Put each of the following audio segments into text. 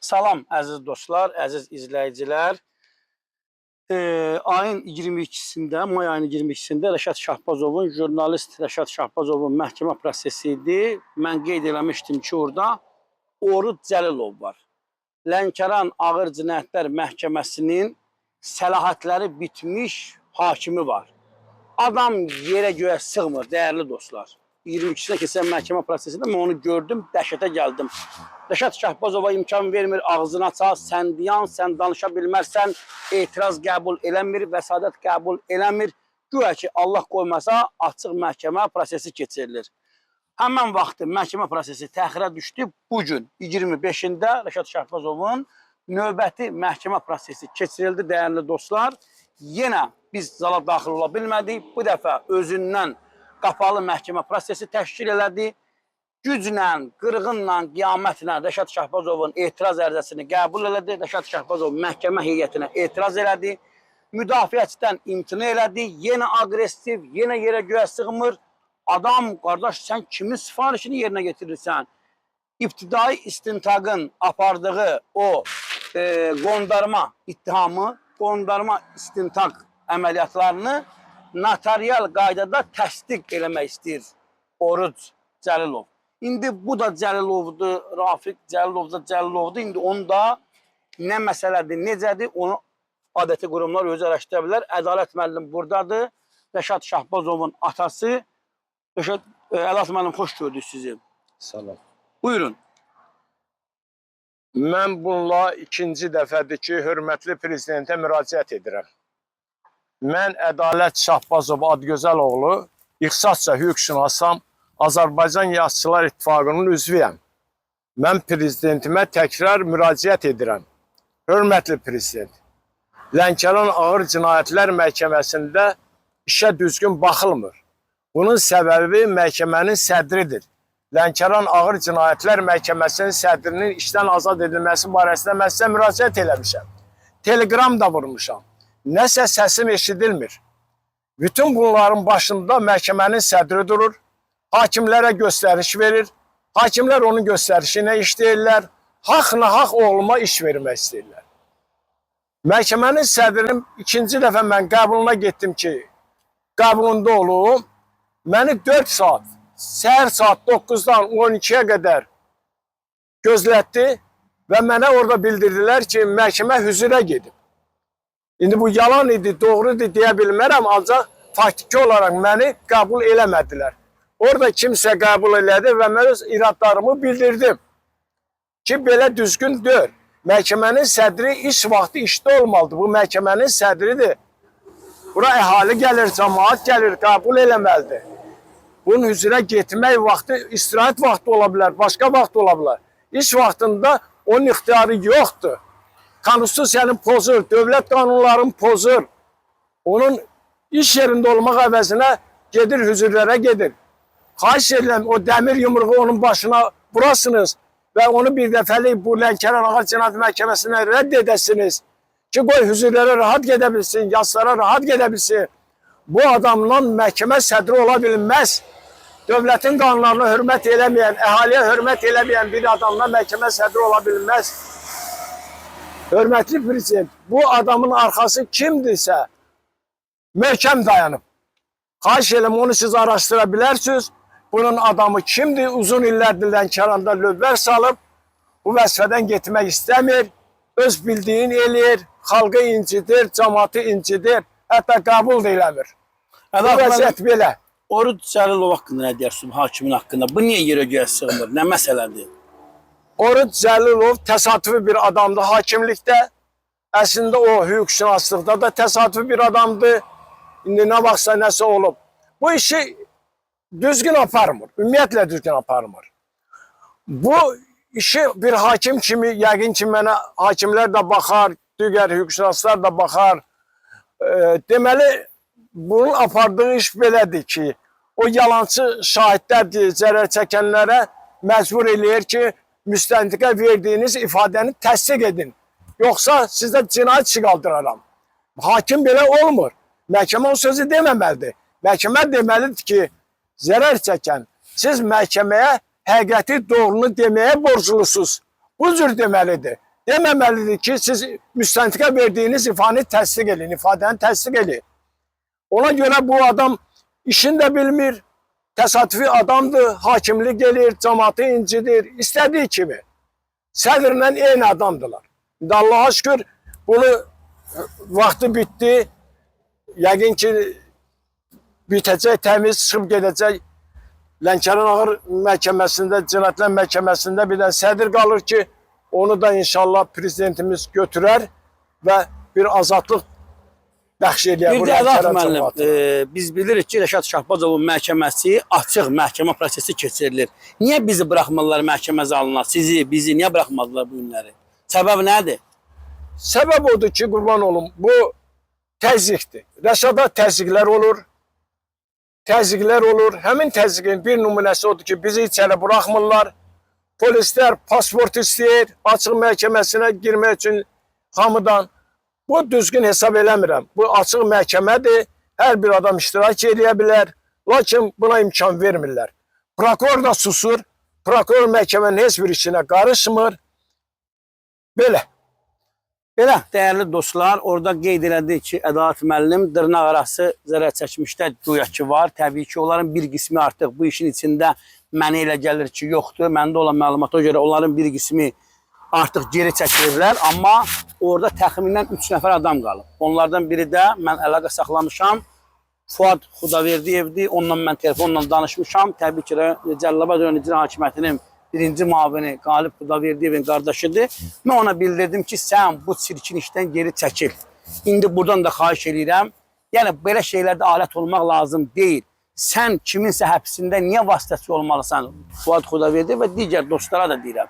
Salam əziz dostlar, əziz izləyicilər. Ayın 22-sində, may ayının 22-sində Rəşad Şahbazovun, jurnalist Rəşad Şahbazovun məhkəmə prosesi idi. Mən qeyd eləmişdim ki, orada Oruz Cəlilov var. Lənkəran Ağır Cinayətlər Məhkəməsinin səlahiyyətləri bitmiş hakimi var. Adam yerə göyə sığmır, dəyərli dostlar. 22-sinə keçən məhkəmə prosesində mən onu gördüm, dəhşətə gəldim. Rəşad Şahbazova imkan vermir, ağzını açar, sən diyan, sən danışa bilmərsən, etiraz qəbul eləmir, vəsadət qəbul eləmir. Güya ki, Allah qoymasa açıq məhkəmə prosesi keçirilir. Həmən vaxtı məhkəmə prosesi təxirə düşdü. Bugün 25-də Rəşad Şahbazovun növbəti məhkəmə prosesi keçirildi, dəyərli dostlar. Yenə biz zala daxil ola bilmədik. Bu dəfə özündən qapalı məhkəmə prosesi təşkil elədi. Güclə, qırğınla, qiyamətlə Rəşad Şahbazovun etiraz ərizəsini qəbul elədi. Rəşad Şahbazov məhkəmə heyətinə etiraz elədi. Müdafiəçidən imtina elədi. Yenə aqressiv, yenə yerə göyə sığmır. Adam, qardaş, sən kimin sifarişini yerinə getirirsən? İbtidai istintaqın apardığı o qondarma ittihamı, qondarma istintaq əməliyyatlarını notarial qaydada təsdiq eləmək istəyir Oruz Cəlilov. İndi bu da Cəlilovdur, Rafiq Cəlilov da Cəlilovdur. İndi onu da nə məsələdir, necədir, onu adəti qurumlar özü araşdıra bilər. Ədalət müəllim buradadır. Rəşad Şahbazovun atası. Rəşad, Ədalət müəllim, xoş gördük sizi. Salam. Buyurun. Mən bununla ikinci dəfədir ki, hörmətli prezidentə müraciət edirəm. Mən Ədalət Şahbazov Adgözəloğlu, ixtisasca hüquqşünasam, Azərbaycan Yazıçılar İttifaqının üzvüyəm. Mən prezidentimə təkrar müraciət edirəm. Hörmətli prezident, Lənkəran Ağır Cinayətlər Məhkəməsində işə düzgün baxılmır. Bunun səbəbi məhkəmənin sədridir. Lənkəran Ağır Cinayətlər Məhkəməsinin sədrinin işdən azad edilməsi barəsində mən sizə müraciət eləmişəm. Telegram da vurmuşam. Nəsə səsim eşidilmir. Bütün bunların başında məhkəmənin sədri durur. Hakimlərə göstəriş verir. Hakimlər onun göstərişinə işləyirlər. Haqq-nahaq oğluma iş vermək istəyirlər. Məhkəmənin sədrinin ikinci dəfə mən qəbuluna getdim ki, qəbulunda olum. Məni 4 saat, səhər saat 9-dan 12-yə qədər gözlətdi və mənə orada bildirdilər ki, məhkəmə hüzurə gedib. İndi bu yalan idi, doğru idi deyə bilmərəm, ancaq faktiki olaraq məni qəbul eləmədilər. Orada kimsə qəbul elədi və mən öz iradlarımı bildirdim ki, belə düzgün deyil. Məhkəmənin sədri iş vaxtı işdə olmalıdır. Bu məhkəmənin sədridir. Bura əhali gəlir, cəmaat gəlir, qəbul eləməlidir. Bunun üzrə getmək vaxtı, istirahət vaxtı ola bilər, başqa vaxt ola bilər. İş vaxtında onun ixtiyarı yoxdur. Konstitusiyanın pozur, dövlət qanunlarını pozur. Onun iş yerində olmaq əvəzinə gedir, hüzurlara gedir. Xahiş edirəm, o dəmir yumruğu onun başına vurasınız və onu bir dəfəlik bu Lənkəran Ağır Cinayət Məhkəməsinə rədd edəsiniz ki, qoy hüzurlara rahat gedə bilsin, yazılara rahat gedə bilsin. Bu adamla məhkəmə sədri ola bilməz. Dövlətin qanunlarına hörmət eləməyən, əhaliyə hörmət eləməyən bir adamla məhkəmə sədri ola bilməz. Hörmətli prezident, bu adamın arxası kimdirsə, möhkəm dayanıb. Xahiş edirəm, onu siz araşdıra bilərsiniz. Bunun adamı kimdir? Uzun illərdir Lənkəranda lövbər salıb, bu vəzifədən getmək istəmir, öz bildiyini eləyir, xalqı incidir, cəmaatı incidir, hətta qəbul da eləmir. Bu vəziyyət belə. Oruz Cəlilov haqqında nə deyərsin, hakimin haqqında? Bu niyə yerə göyə sığmır? Nə məsələdir? Oruz Cəlilov təsadüfi bir adamdır hakimlikdə. Əslində o hüquqşünaslıqda da təsadüfi bir adamdır. İndi nə vaxtsa nəsə olub. Bu işi düzgün aparmır. Ümumiyyətlə düzgün aparmır. Bu işi bir hakim kimi, yəqin ki, mənə hakimlər də baxar, digər hüquqşünaslar da baxar. Deməli, bunun apardığı iş belədir ki, o yalancı şahidlər zərər çəkənlərə məcbur eləyir ki, müstəntiqə verdiyiniz ifadəni təsdiq edin. Yoxsa sizdə cinayət işi qaldıraram. Hakim belə olmur. Məhkəmə o sözü deməməlidir. Məhkəmə deməlidir ki, zərər çəkən, siz məhkəməyə həqiqəti doğrunu deməyə borclusunuz. Bu cür deməlidir. deməməlidir ki, siz müstəntiqə verdiyiniz ifadəni təsdiq edin, ifadəni təsdiq edin. Ona görə bu adam işini də bilmir, təsadüfi adamdır, hakimlik gelir, cəmaatı incidir, istədiyi kimi. Sədrlə eyni adamdılar. İndi Allah'a şükür bunu vaxtı bitdi. Yəqin ki, bitəcək, təmiz çıxıb gedəcək. Lənkəran Ağır Məhkəməsində, Cinayətlər Məhkəməsində bir də sədr qalır ki, onu da inşallah prezidentimiz götürər və bir azadlıq bəxş edir. Bir də Ədat müəllim, biz bilirik ki, Rəşad Şahbazovun məhkəməsi açıq məhkəmə prosesi keçirilir. Niyə bizi buraxmırlar məhkəməzə alınlar? Sizi, bizi niyə buraxmadılar bu günləri? Səbəb nədir? Səbəb odur ki, qurban olum, bu təzyiqdir. Rəşada təzyiqlər olur. Təzyiqlər olur. Həmin təzyiqin bir nümunəsi odur ki, bizi içəri buraxmırlar. Polislər pasport istəyir, açıq məhkəməsinə girmək üçün hamıdan. Bu düzgün hesab eləmirəm. Bu açıq məhkəmədir. Hər bir adam iştirak edə bilər. Lakin buna imkan vermirlər. Prokuror da susur. Prokuror məhkəmənin heç bir işinə qarışmır. Belə. Belə, dəyərli dostlar, orada qeyd elədik ki, Ədat müəllim dırnaq arası zərər çəkmişdə güya ki var. Təbii ki, onların bir qismi artıq bu işin içində mənə elə gəlir ki, yoxdur. Məndə olan məlumata görə onların bir qismi artıq geri çəkilirlər. Amma orada təxminən 3 nəfər adam qalıb. Onlardan biri də mən əlaqə saxlamışam. Fuad Xudaverdiyevdir. Onunla mən telefonla danışmışam. Təbii ki, Cəlilabad rayon İcra Hakimiyyətinin birinci müavini Qalib Xudaverdiyevin qardaşıdır. Mən ona bildirdim ki, sən bu çirkin işdən geri çəkil. İndi buradan da xahiş edirəm. Yəni, belə şeylərdə alət olmaq lazım deyil. Sən kiminsə həbsində niyə vasitəçi olmalısan? Fuad Xudaverdiyev və digər dostlara da deyirəm.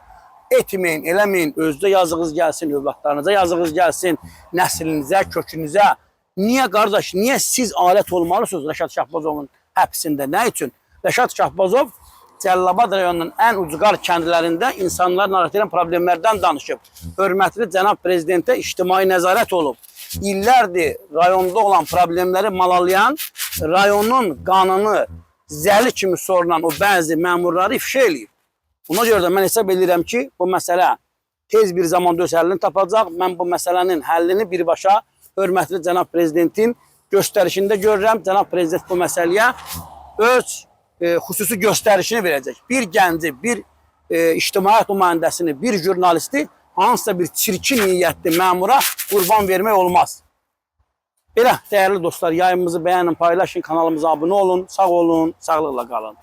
Etməyin, eləməyin, özdə yazığınız gəlsin, övladlarınıza yazığınız gəlsin, nəslinizə, kökünüzə. Niyə qardaş, niyə siz alət olmalısınız Rəşad Şahbazovun həbsində? Nə üçün? Rəşad Şahbazov Cəlilabad rayonunun ən ucqar kəndlərində insanlar narahat edən problemlərdən danışıb. Hörmətli cənab prezidentə ictimai nəzarət olub. İllərdir rayonda olan problemləri malalayan, rayonun qanını zəli kimi sorulan o bəzi məmurları ifşa eləyib. Buna görə də mən hesab edirəm ki, bu məsələ tez bir zamanda öz həllini tapacaq. Mən bu məsələnin həllini birbaşa hörmətli cənab prezidentin göstərişində görürəm. Cənab prezident bu məsələyə öz xüsusi göstərişini verəcək. Bir gənci, bir ictimaiyyət nümayəndəsini, bir jurnalisti hansısa bir çirkin niyyətli məmura qurban vermək olmaz. Belə, dəyərli dostlar, yayımımızı bəyənin, paylaşın, kanalımıza abunə olun, sağ olun, sağlıqla qalın.